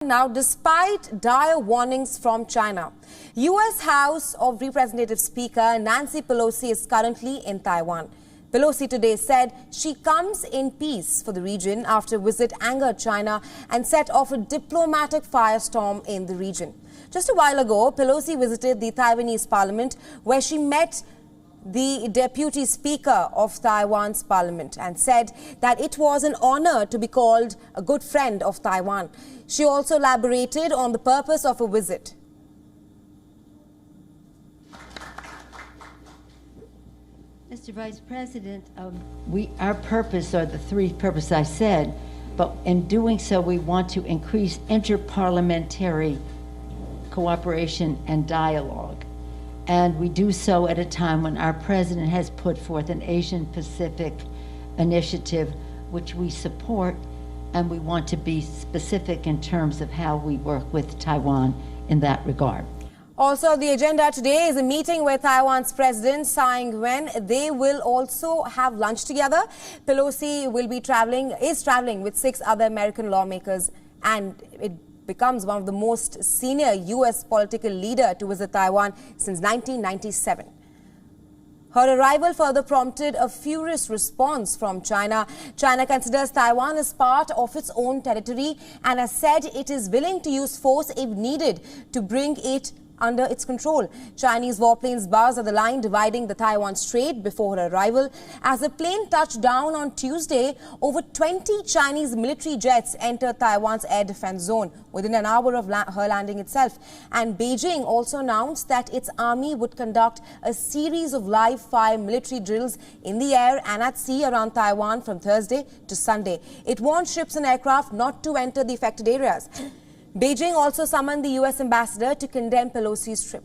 Now, despite dire warnings from China, U.S. House of Representatives Speaker Nancy Pelosi is currently in Taiwan. Pelosi today said she comes in peace for the region after a visit angered China and set off a diplomatic firestorm in the region. Just a while ago, Pelosi visited the Taiwanese parliament where she met the Deputy Speaker of Taiwan's parliament and said that it was an honor to be called a good friend of Taiwan. She also elaborated on the purpose of a visit. Mr. Vice President, our purpose are the three purposes I said, but in doing so we want to increase interparliamentary cooperation and dialogue. And we do so at a time when our president has put forth an Asian Pacific initiative, which we support, and we want to be specific in terms of how we work with Taiwan in that regard. Also, the agenda today is a meeting with Taiwan's President Tsai Ing-wen. They will also have lunch together. Pelosi is traveling with 6 other American lawmakers, and it becomes one of the most senior U.S. political leader to visit Taiwan since 1997. Her arrival further prompted a furious response from China. China considers Taiwan as part of its own territory and has said it is willing to use force if needed to bring it under its control. Chinese warplanes buzzed at the line dividing the Taiwan Strait before her arrival. As the plane touched down on Tuesday, over 20 Chinese military jets entered Taiwan's air defense zone within an hour of her landing itself. And Beijing also announced that its army would conduct a series of live-fire military drills in the air and at sea around Taiwan from Thursday to Sunday. It warned ships and aircraft not to enter the affected areas. Beijing also summoned the U.S. ambassador to condemn Pelosi's trip.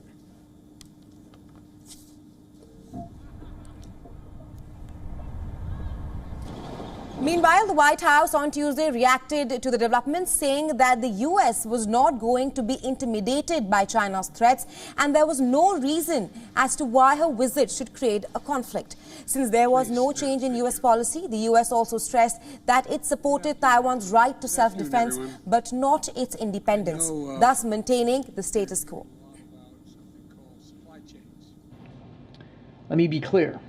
Meanwhile, the White House on Tuesday reacted to the developments, saying that the U.S. was not going to be intimidated by China's threats and there was no reason as to why her visit should create a conflict. Since there was no change in U.S. policy, the U.S. also stressed that it supported Taiwan's right to self-defense but not its independence, thus maintaining the status quo. Let me be clear.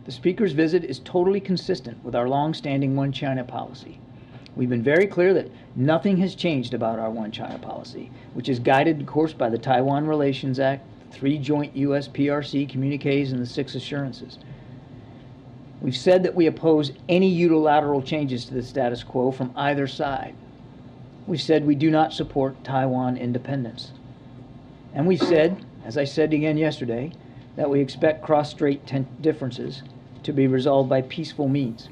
The Speaker's visit is totally consistent with our long-standing One China policy. We've been very clear that nothing has changed about our One China policy, which is guided, of course, by the Taiwan Relations Act, 3 joint U.S. PRC communiques, and the 6 assurances. We've said that we oppose any unilateral changes to the status quo from either side. We've said we do not support Taiwan independence. And we've said, as I said again yesterday, that we expect cross-strait differences to be resolved by peaceful means.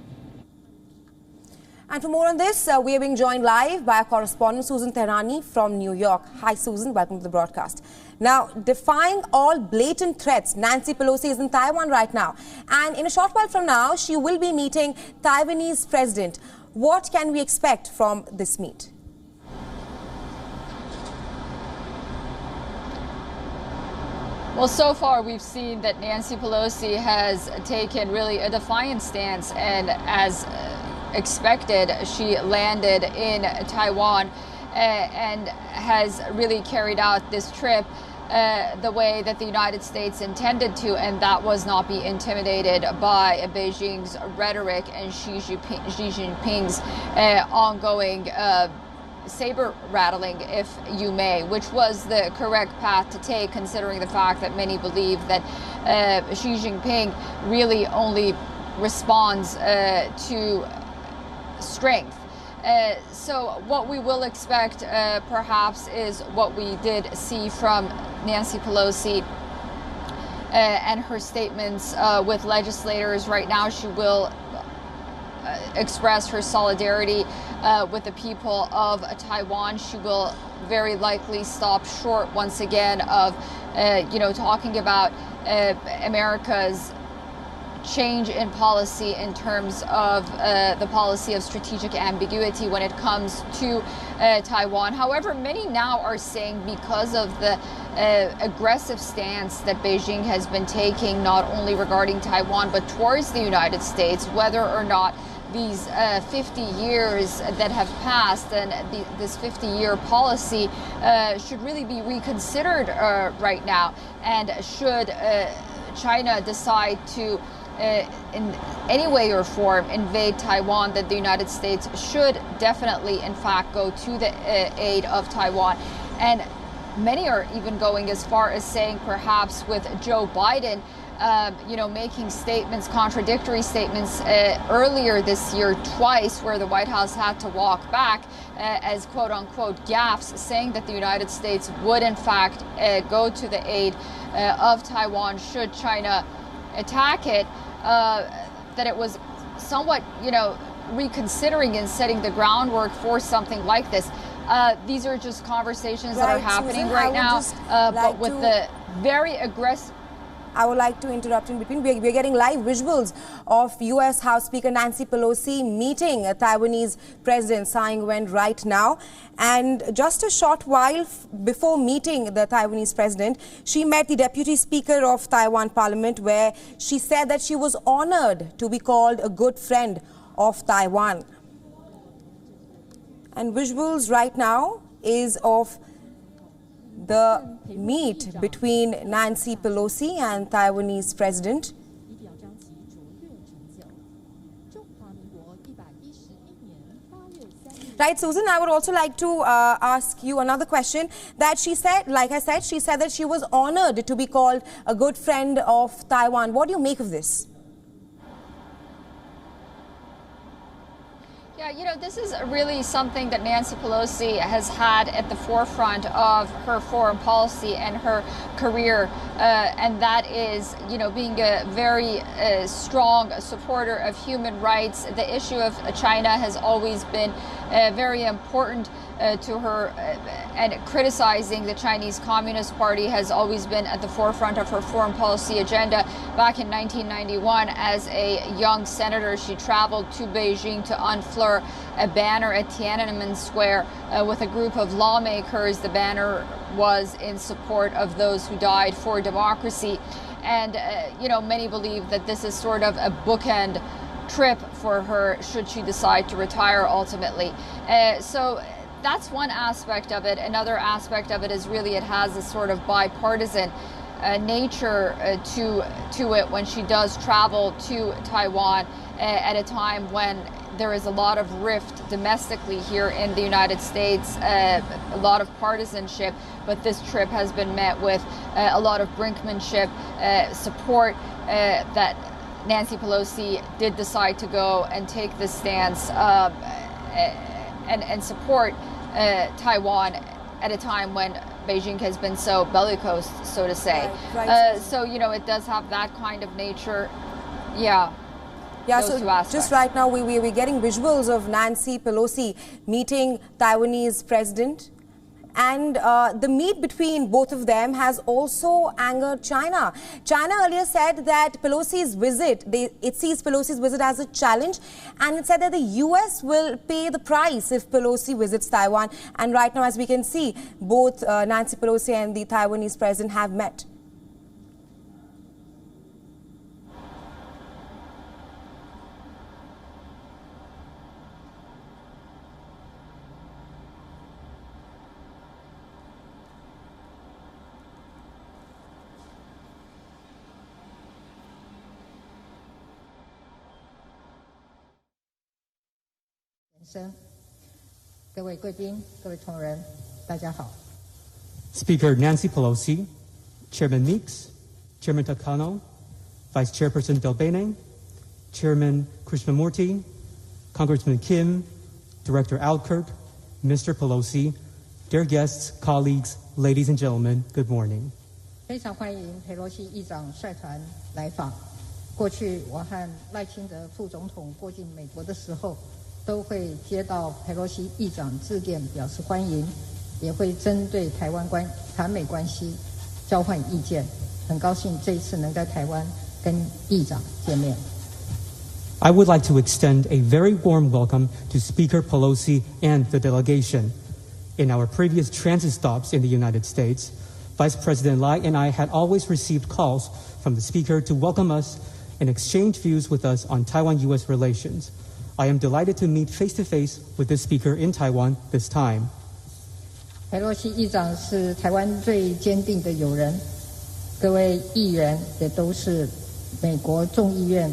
And for more on this, we are being joined live by our correspondent Susan Tehrani from New York. Hi Susan, welcome to the broadcast. Now, defying all blatant threats, Nancy Pelosi is in Taiwan right now. And in a short while from now, she will be meeting Taiwanese President. What can we expect from this meet? Well, so far we've seen that Nancy Pelosi has taken really a defiant stance, and as expected, she landed in Taiwan and has really carried out this trip the way that the United States intended to, and that was not be intimidated by Beijing's rhetoric and Xi Jinping's ongoing saber rattling, if you may, which was the correct path to take, considering the fact that many believe that Xi Jinping really only responds to strength. So what we will expect perhaps is what we did see from Nancy Pelosi and her statements with legislators. Right now she will express her solidarity with the people of Taiwan. She will very likely stop short once again of, talking about America's change in policy in terms of the policy of strategic ambiguity when it comes to Taiwan. However, many now are saying because of the aggressive stance that Beijing has been taking, not only regarding Taiwan, but towards the United States, whether or not these 50 years that have passed and this 50-year policy should really be reconsidered right now. And should China decide to in any way or form invade Taiwan, that the United States should definitely, in fact, go to the aid of Taiwan. And many are even going as far as saying, perhaps with Joe Biden, making statements, contradictory statements earlier this year twice, where the White House had to walk back as quote unquote gaffes, saying that the United States would in fact go to the aid of Taiwan should China attack it, that it was somewhat, reconsidering and setting the groundwork for something like this. These are just conversations that are happening Susan, right now, but with the very aggressive... I would like to interrupt in between. We're getting live visuals of U.S. House Speaker Nancy Pelosi meeting Taiwanese President Tsai Ing-wen right now. And just a short while before meeting the Taiwanese President, she met the Deputy Speaker of Taiwan Parliament, where she said that she was honored to be called a good friend of Taiwan. And visuals right now is of the meet between Nancy Pelosi and Taiwanese President. Right, Susan, I would also like to ask you another question. That she said, like I said, she said that she was honored to be called a good friend of Taiwan. What do you make of this? Yeah, this is really something that Nancy Pelosi has had at the forefront of her foreign policy and her career, and that is, being a very strong supporter of human rights. The issue of China has always been very important to her, and criticizing the Chinese Communist Party has always been at the forefront of her foreign policy agenda. Back in 1991, as a young senator, she traveled to Beijing to unfurl a banner at Tiananmen Square with a group of lawmakers. The banner was in support of those who died for democracy. And, many believe that this is sort of a bookend trip for her should she decide to retire ultimately. So that's one aspect of it. Another aspect of it is really it has a sort of bipartisan nature to it when she does travel to Taiwan at a time when there is a lot of rift domestically here in the United States, a lot of partisanship, but this trip has been met with a lot of brinkmanship, support that Nancy Pelosi did decide to go and take this stance and support Taiwan at a time when Beijing has been so bellicose, so to say. Right. So, it does have that kind of nature. Yeah. Yeah, so just right now we're getting visuals of Nancy Pelosi meeting Taiwanese President. And the meet between both of them has also angered China. China earlier said that Pelosi's visit, it sees Pelosi's visit as a challenge, and it said that the U.S. will pay the price if Pelosi visits Taiwan. And right now, as we can see, both Nancy Pelosi and the Taiwanese president have met. Speaker Nancy Pelosi, Chairman Meeks, Chairman Takano, Vice Chairperson Delbene, Chairman Krishnamurti, Congressman Kim, Director Alkirk, Mr. Pelosi, dear guests, colleagues, ladies and gentlemen, good morning. 非常欢迎佩洛西议长率团来访。过去我和赖清德副总统过境美国的时候，都会接到佩洛西议长致电表示欢迎，也会针对台美关系交换意见。很高兴这一次能在台湾跟议长见面。I would like to extend a very warm welcome to Speaker Pelosi and the delegation. In our previous transit stops in the United States, Vice President Lai and I had always received calls from the Speaker to welcome us and exchange views with us on Taiwan-U.S. relations. I am delighted to meet face-to-face with this speaker in Taiwan this time. 佩洛西议长是台湾最坚定的友人，各位议员也都是美国众议院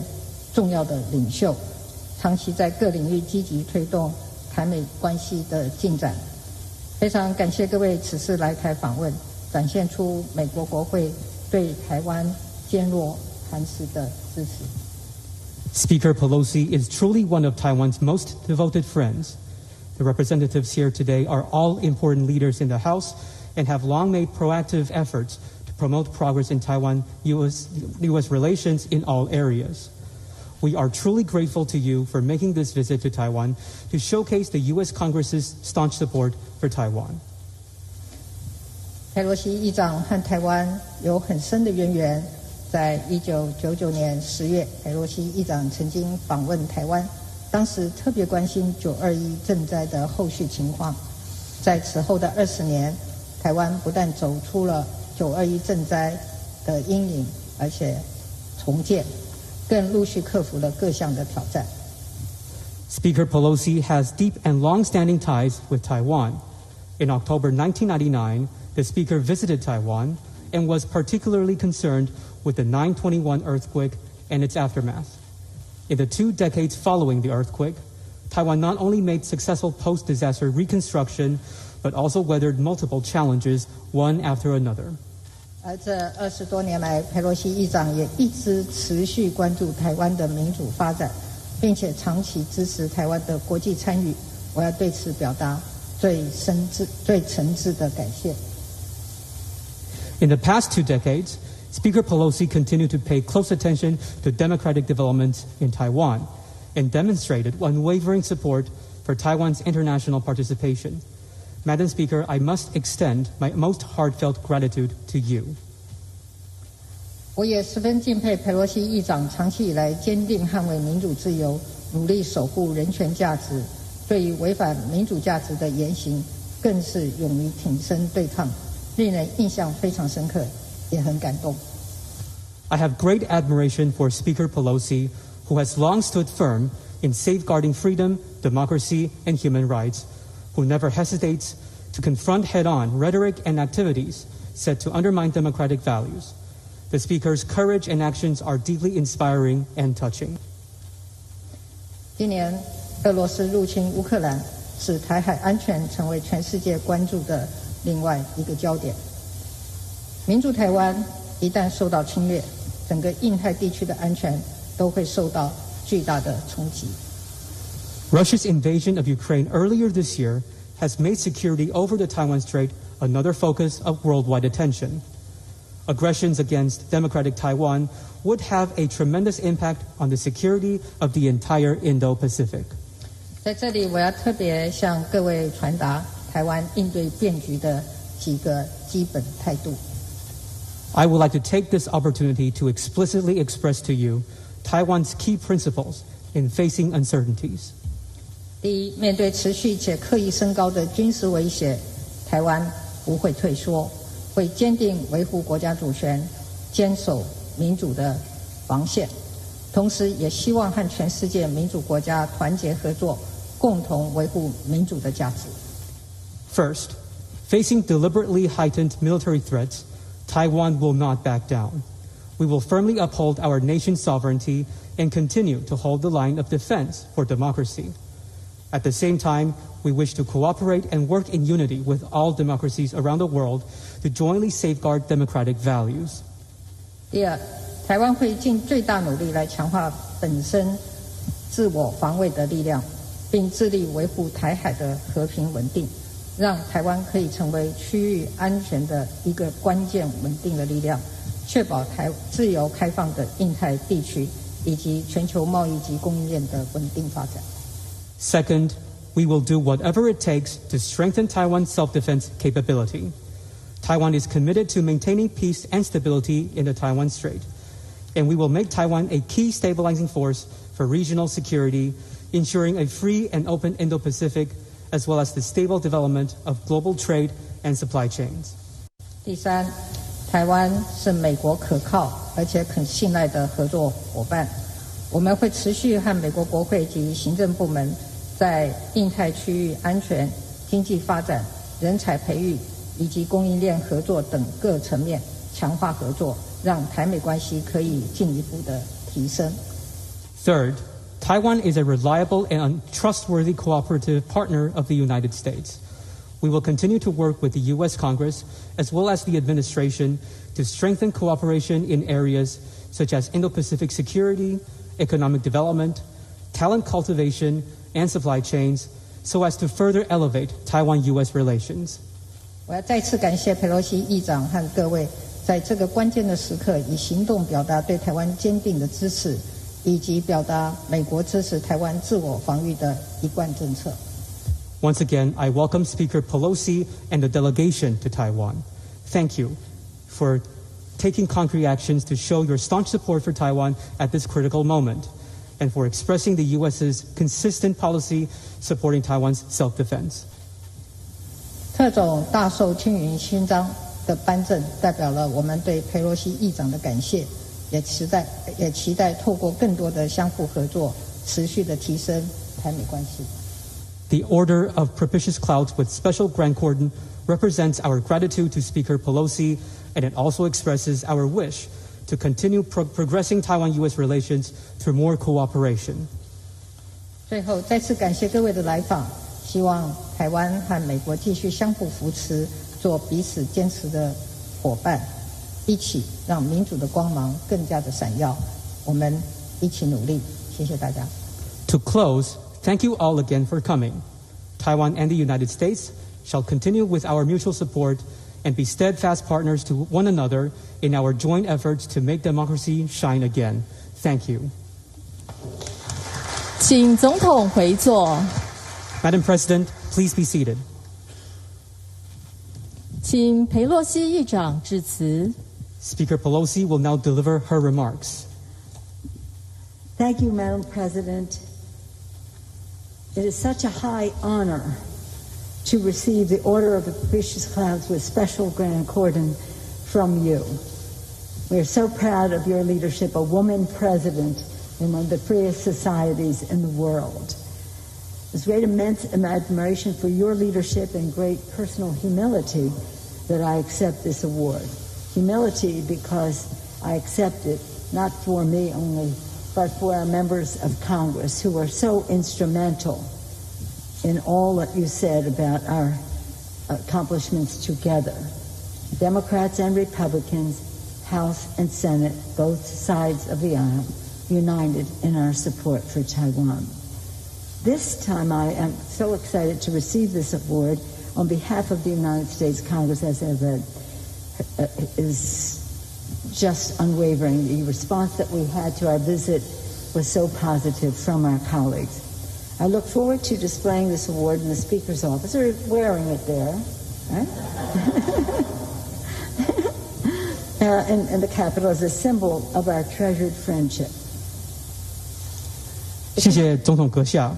重要的领袖，长期在各领域积极推动台美关系的进展。非常感谢各位此次来台访问，展现出美国国会对台湾坚若磐石的支持。Speaker Pelosi is truly one of Taiwan's most devoted friends. The representatives here today are all important leaders in the House and have long made proactive efforts to promote progress in Taiwan-U.S. relations in all areas. We are truly grateful to you for making this visit to Taiwan to showcase the U.S. Congress's staunch support for Taiwan. 佩洛西议长和台湾有很深的渊源。在1999年10月，佩洛西议长曾经访问台湾，当时特别关心921震灾的后续情况。在此后的20年，台湾不但走出了921震灾的阴影，而且重建，更陆续克服了各项的挑战。Speaker Pelosi has deep and long-standing ties with Taiwan. In October 1999, the Speaker visited Taiwan and was particularly concerned with the 9/21 earthquake and its aftermath. In the 2 decades following the earthquake, Taiwan not only made successful post-disaster reconstruction, but also weathered multiple challenges, one after another. 而这20多年来，佩洛西议长也一直持续关注台湾的民主发展，并且长期支持台湾的国际参与。我要对此表达最诚挚的感谢。In the past 2 decades, Speaker Pelosi continued to pay close attention to democratic developments in Taiwan and demonstrated unwavering support for Taiwan's international participation. Madam Speaker, I must extend my most heartfelt gratitude to you. 我也十分敬佩佩洛西议长长期以来坚定捍卫民主自由，努力守护人权价值，对于违反民主价值的言行，更是勇于挺身对抗，令人印象非常深刻，也很感动。I have great admiration for Speaker Pelosi, who has long stood firm in safeguarding freedom, democracy, and human rights, who never hesitates to confront head-on rhetoric and activities set to undermine democratic values. The Speaker's courage and actions are deeply inspiring and touching. 今年俄罗斯入侵乌克兰，使台海安全成为全世界关注的另外一个焦点。民主台湾一旦受到侵略，整个印太地区的安全都会受到巨大的冲击。Russia's invasion of Ukraine earlier this year has made security over the Taiwan Strait another focus of worldwide attention. Aggressions against democratic Taiwan would have a tremendous impact on the security of the entire Indo-Pacific. 在这里，我要特别向各位传达台湾应对变局的几个基本态度。I would like to take this opportunity to explicitly express to you Taiwan's key principles in facing uncertainties. 第一，面对持续且刻意升高的军事威胁，台湾不会退缩，会坚定维护国家主权，坚守民主的防线，同时也希望和全世界民主国家团结合作，共同维护民主的价值。First, facing deliberately heightened military threats, Taiwan will not back down. We will firmly uphold our nation's sovereignty and continue to hold the line of defense for democracy. At the same time, we wish to cooperate and work in unity with all democracies around the world to jointly safeguard democratic values. 第二，台湾会尽最大努力来强化本身自我防卫的力量，并致力维护台海的和平稳定，让台湾可以成为区域安全的一个关键稳定的力量，确保自由开放的印太地区以及全球贸易及供应链的稳定发展。Second, we will do whatever it takes to strengthen Taiwan's self-defense capability. Taiwan is committed to maintaining peace and stability in the Taiwan Strait, and we will make Taiwan a key stabilizing force for regional security, ensuring a free and open Indo-Pacific, as well as the stable development of global trade and supply chains. 第三，台湾是美国可靠而且可信赖的合作伙伴。我们会持续和美国国会及行政部门在印太区域安全、经济发展、人才培育以及供应链合作等各层面强化合作，让台美关系可以进一步的提升。Third, Taiwan is a reliable and trustworthy cooperative partner of the United States. We will continue to work with the U.S. Congress as well as the administration to strengthen cooperation in areas such as Indo-Pacific security, economic development, talent cultivation, and supply chains, so as to further elevate Taiwan-U.S. relations. 我要再次感谢佩洛西议长和各位在这个关键的时刻以行动表达对台湾坚定的支持，以及表达美国支持台湾自我防御的一贯政策。Once again, I welcome Speaker Pelosi and the delegation to Taiwan. Thank you for taking concrete actions to show your staunch support for Taiwan at this critical moment, and for expressing the U.S.'s consistent policy supporting Taiwan's self-defense. 特种大绶青云勋章的颁证代表了我们对佩洛西议长的感谢，也期待透过更多的相互合作，持续的提升台美关系。The Order of Propitious Clouds with Special Grand Cordon represents our gratitude to Speaker Pelosi, and it also expresses our wish to continue progressing Taiwan-U.S. relations through more cooperation. 最后，再次感谢各位的来访，希望台湾和美国继续相互扶持，做彼此坚持的伙伴，一起让民主的光芒更加的闪耀。我们一起努力，谢谢大家。To close, thank you all again for coming. Taiwan and the United States shall continue with our mutual support and be steadfast partners to one another in our joint efforts to make democracy shine again. Thank you. 请总统回座。Madam President, please be seated. 请裴洛西议长致辞。Speaker Pelosi will now deliver her remarks. Thank you, Madam President. It is such a high honor to receive the Order of the Propitious Clouds with Special Grand Cordon from you. We are so proud of your leadership, a woman president in one of the freest societies in the world. There's great immense admiration for your leadership and great personal humility that I accept this award. Humility because I accept it not for me only, but for our members of Congress who are so instrumental in all that you said about our accomplishments together. Democrats and Republicans, House and Senate, both sides of the aisle, united in our support for Taiwan. This time I am so excited to receive this award on behalf of the United States Congress, as I read, is just unwavering. The response that we had to our visit was so positive from our colleagues. I look forward to displaying this award in the Speaker's office, or wearing it there, right? in the Capitol as a symbol of our treasured friendship. 谢谢总统阁下，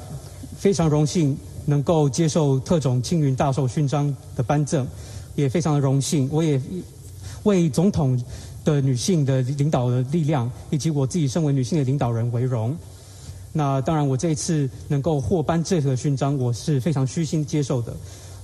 非常荣幸能够接受特种青云大绶勋章的颁证，也非常的荣幸，我也为总统的女性的领导的力量，以及我自己身为女性的领导人为荣。那当然，我这一次能够获颁这个勋章，我是非常虚心接受的。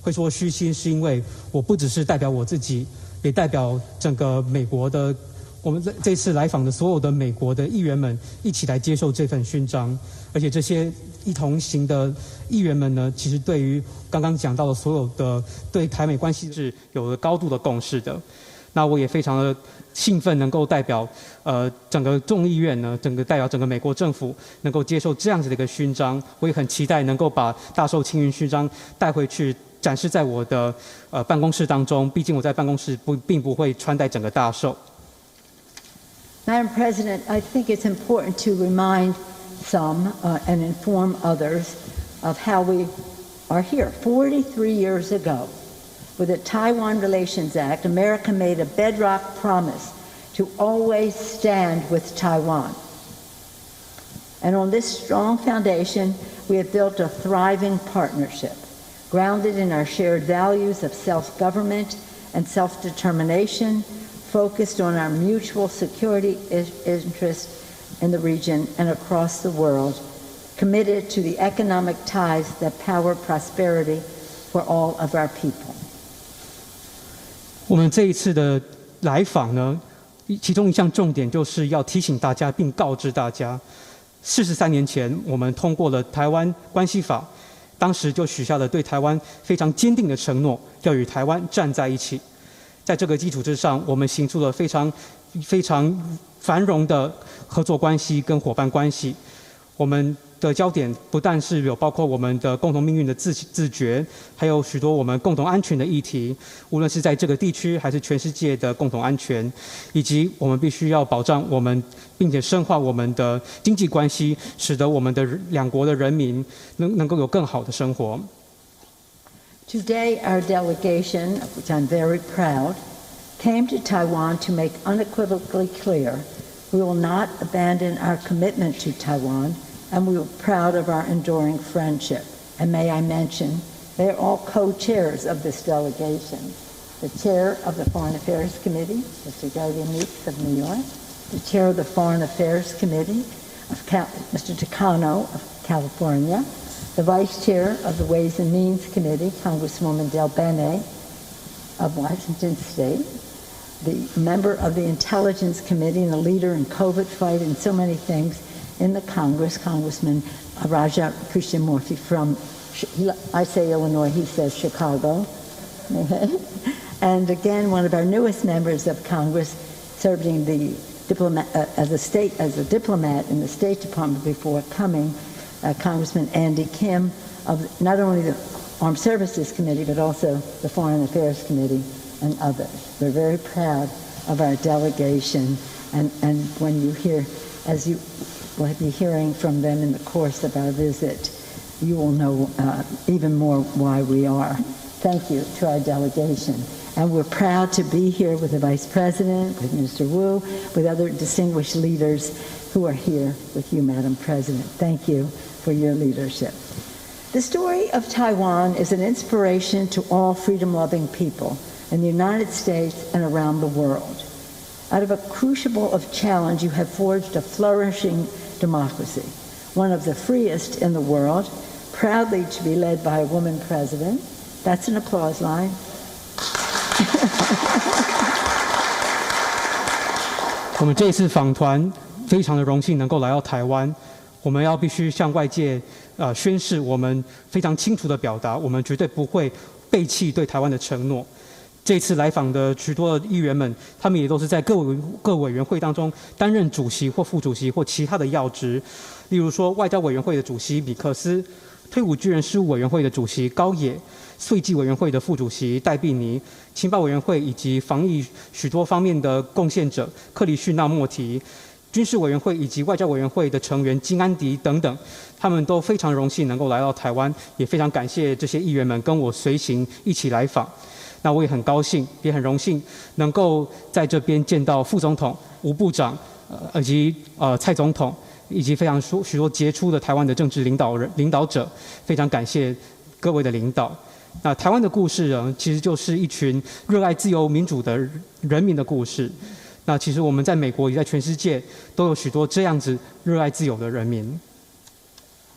会说虚心，是因为我不只是代表我自己，也代表整个美国的。我们这次来访的所有的美国的议员们一起来接受这份勋章，而且这些一同行的议员们呢，其实对于刚刚讲到的所有的对台美关系是有了高度的共识的。那我也非常的兴奋，能够代表整个众议院呢，代表整个美国政府能够接受这样子的一个勋章。我也很期待能够把大绶青云勋章带回去，展示在我的办公室当中。毕竟我在办公室并不会穿戴整个大绶。Madam President, I think it's important to remind some and inform others of how we are here. 43 years ago, with the Taiwan Relations Act, America made a bedrock promise to always stand with Taiwan. And on this strong foundation, we have built a thriving partnership, grounded in our shared values of self-government and self-determination, focused on our mutual security interests, in the region and across the world, committed to the economic ties that power prosperity for all of our people. 我们这一次的来访呢，其中一项重点就是要提醒大家并告知大家，43年前我们通过了《台湾关系法》，当时就许下了对台湾非常坚定的承诺，要与台湾站在一起。在这个基础之上，我们行出了非常繁荣的合作关系跟伙伴关系。我们的焦点不但是有包括我们的共同命运的自觉，还有许多我们共同安全的议题，无论是在这个地区还是全世界的共同安全，以及我们必须要保障我们，并且深化我们的经济关系，使得我们的两国的人民能够有更好的生活。Today, our delegation, of which I'm very proud, came to Taiwan to make unequivocally clear we will not abandon our commitment to Taiwan, and we are proud of our enduring friendship. And may I mention, they are all co-chairs of this delegation. The chair of the Foreign Affairs Committee, Mr. Gary Meeks of New York, the chair of the Foreign Affairs Committee, Mr. Takano of California, the vice chair of the Ways and Means Committee, Congresswoman Del Bene of Washington State, the member of the Intelligence Committee and a leader in COVID fight and so many things in the Congress, Congressman Raja Krishnamurthy from, I say Illinois, he says Chicago. And again, one of our newest members of Congress, serving the as a diplomat in the State Department before coming, Congressman Andy Kim of not only the Armed Services Committee, but also the Foreign Affairs Committee and others. We're very proud of our delegation, and when you hear, as you will be hearing from them in the course of our visit, you will know even more why we are. Thank you to our delegation. And we're proud to be here with the Vice President, with Mr. Wu, with other distinguished leaders who are here with you, Madam President. Thank you for your leadership. The story of Taiwan is an inspiration to all freedom-loving people in the United States and around the world. Out of a crucible of challenge, you have forged a flourishing democracy, one of the freest in the world, proudly to be led by a woman president. That's an applause line. 我们这一次访团非常的荣幸能够来到台湾，我们要必须向外界宣示，我们非常清楚的表达，我们绝对不会背弃对台湾的承诺。这次来访的许多的议员们，他们也都是在各委员会当中担任主席或副主席或其他的要职，例如说外交委员会的主席比克斯，退伍军人事务委员会的主席高野，税计委员会的副主席戴碧妮，情报委员会以及防疫许多方面的贡献者克里逊纳莫提，军事委员会以及外交委员会的成员金安迪等等，他们都非常荣幸能够来到台湾，也非常感谢这些议员们跟我随行一起来访。那我也很高兴，也很荣幸能够在这边见到副总统、吴部长，以及蔡总统，以及非常许多杰出的台湾的政治领导者，非常感谢各位的领导。那台湾的故事呢，其实就是一群热爱自由民主的人民的故事。那其实我们在美国也在全世界都有许多这样子热爱自由的人民。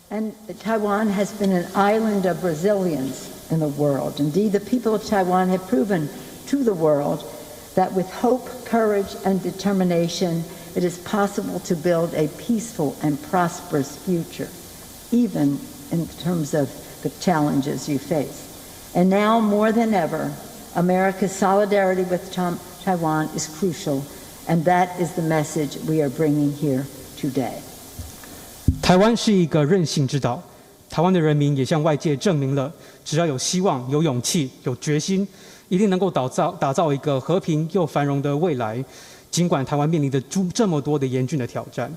And Taiwan has been an island of resilience in the world. Indeed, the people of Taiwan have proven to the world that with hope, courage, and determination, it is possible to build a peaceful and prosperous future, even in terms of the challenges you face. And now, more than ever, America's solidarity with Taiwan is crucial, and that is the message we are bringing here today. 台湾是一个韧性之岛，台湾的人民也向外界证明了，只要有希望、有勇气、有决心，一定能够打造一个和平又繁荣的未来。尽管台湾面临着这么多的严峻的挑战，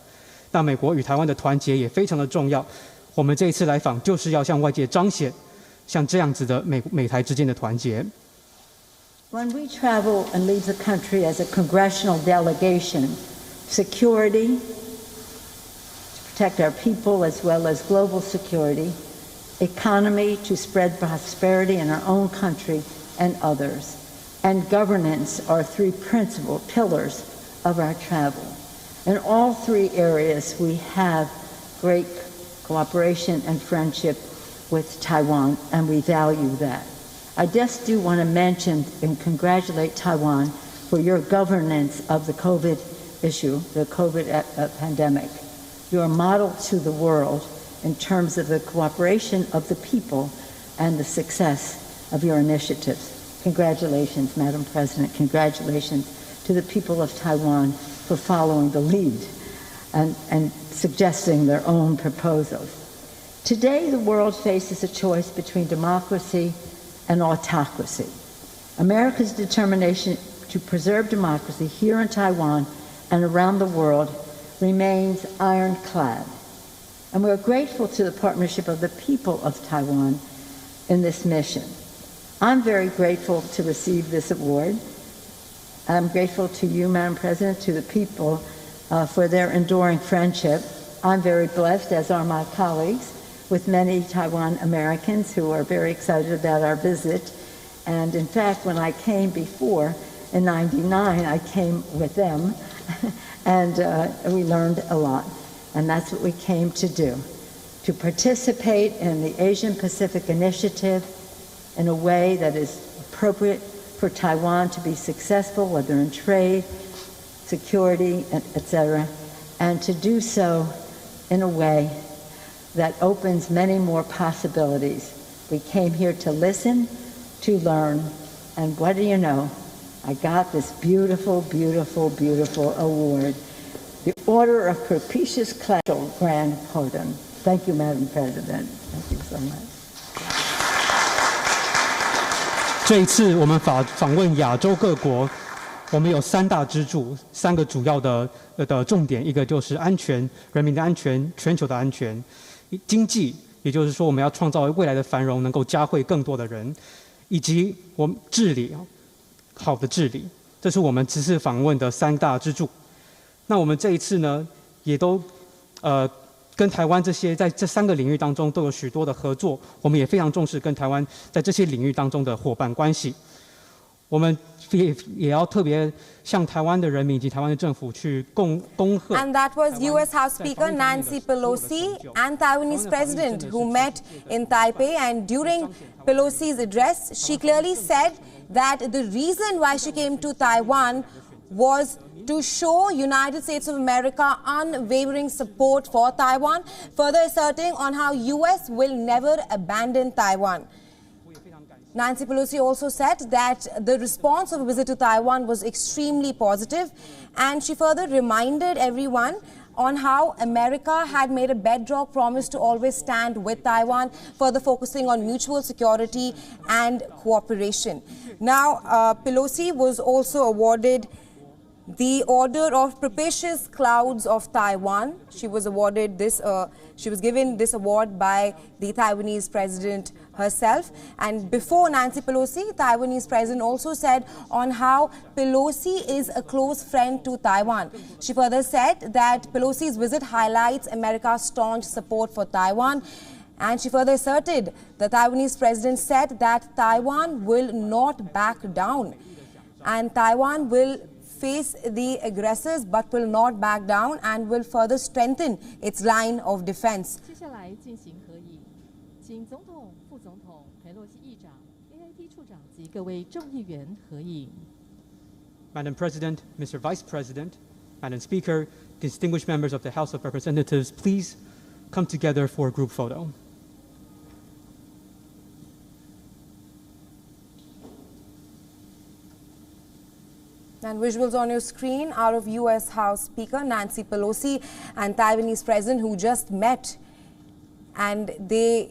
那美国与台湾的团结也非常的重要。我们这一次来访，就是要向外界彰显像这样子的美台之间的团结。When we travel and leave the country as a congressional delegation, security, to protect our people as well as global security, economy to spread prosperity in our own country and others, and governance are three principal pillars of our travel. In all three areas, we have great cooperation and friendship with Taiwan, and we value that. I just do want to mention and congratulate Taiwan for your governance of the COVID issue, the COVID pandemic. You are a model to the world in terms of the cooperation of the people and the success of your initiatives. Congratulations, Madam President. Congratulations to the people of Taiwan for following the lead and suggesting their own proposals. Today, the world faces a choice between democracy and autocracy. America's determination to preserve democracy here in Taiwan and around the world remains ironclad. And we're grateful to the partnership of the people of Taiwan in this mission. I'm very grateful to receive this award. I'm grateful to you, Madam President, to the people for their enduring friendship. I'm very blessed, as are my colleagues, with many Taiwan Americans who are very excited about our visit. And in fact, when I came before, in '99, I came with them, and we learned a lot. And that's what we came to do, to participate in the Asian Pacific Initiative in a way that is appropriate for Taiwan to be successful, whether in trade, security, etc., and to do so in a way that opens many more possibilities. We came here to listen, to learn, and what do you know? I got this beautiful, beautiful, beautiful award, the Order of Propitious Classical Grand Pardon. Thank you, Madam President. Thank you so much. 这一次我们访问亚洲各国，我们有三大支柱，三个主要的重点，一个就是安全，人民的安全，全球的安全。经济，也就是说我们要创造未来的繁荣，能够嘉惠更多的人，以及我们治理，好的治理，这是我们此次访问的三大支柱。那我们这一次呢，也都跟台湾在这三个领域当中都有许多的合作，我们也非常重视跟台湾在这些领域当中的伙伴关系。我们也要特别向台湾的人民以及台湾的政府去恭贺。And that was U.S. House Speaker Nancy Pelosi and Taiwanese President who met in Taipei. And during Pelosi's address, she clearly said that the reason why she came to Taiwan was to show United States of America unwavering support for Taiwan, further asserting on how U.S. will never abandon Taiwan. Nancy Pelosi also said that the response of a visit to Taiwan was extremely positive, and she further reminded everyone on how America had made a bedrock promise to always stand with Taiwan, further focusing on mutual security and cooperation. Now, Pelosi was also awarded the Order of Propitious Clouds of Taiwan. She was awarded this. She was given this award by the Taiwanese president herself. And before Nancy Pelosi, Taiwanese president also said on how Pelosi is a close friend to Taiwan. She further said that Pelosi's visit highlights America's staunch support for Taiwan. And she further asserted the Taiwanese president said that Taiwan will not back down, and Taiwan will face the aggressors but will not back down and will further strengthen its line of defense. 接下来进行合影，请总统、副总统、裴洛西议长、AIT 处长及各位众议员合影。 Madam President, Mr. Vice President, Madam Speaker, distinguished members of the House of Representatives, please come together for a group photo. And visuals on your screen are of U.S. House Speaker Nancy Pelosi and Taiwanese President who just met, and they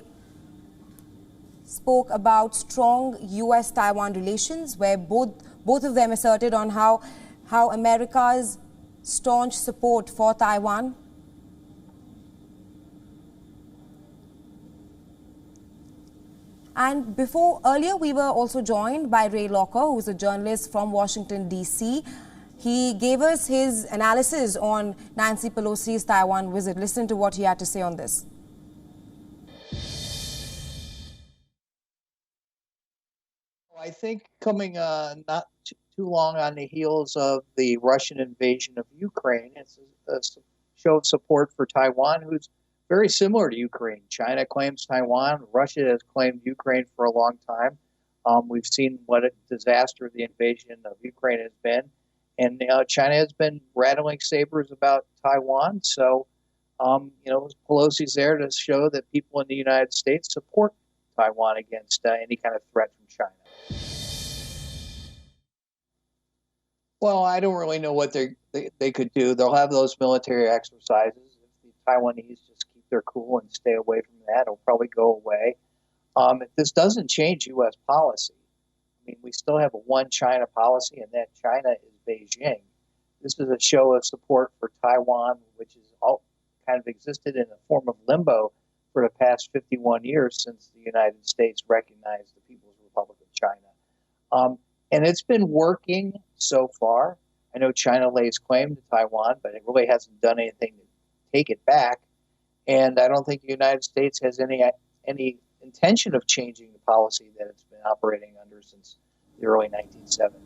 spoke about strong U.S.-Taiwan relations, where both of them asserted on how America's staunch support for Taiwan. And earlier we were also joined by Ray Locker, who's a journalist from Washington, D.C. He gave us his analysis on Nancy Pelosi's Taiwan visit. Listen to what he had to say on this. I think coming not too long on the heels of the Russian invasion of Ukraine. It's a show of support for Taiwan, who's very similar to Ukraine. China claims Taiwan. Russia has claimed Ukraine for a long time. We've seen what a disaster the invasion of Ukraine has been. And China has been rattling sabers about Taiwan. So, Pelosi's there to show that people in the United States support Taiwan against any kind of threat from China. Well, I don't really know what they could do. They'll have those military exercises. If the Taiwanese just keep their cool and stay away from that, it'll probably go away. This doesn't change U.S. policy. I mean, we still have a one China policy, and that China is Beijing. This is a show of support for Taiwan, which has all kind of existed in a form of limbo for the past 51 years since the United States recognized the People's Republic of China. And it's been working so far. I know China lays claim to Taiwan, but it really hasn't done anything to take it back. And I don't think the United States has any intention of changing the policy that it's been operating under since the early 1970s.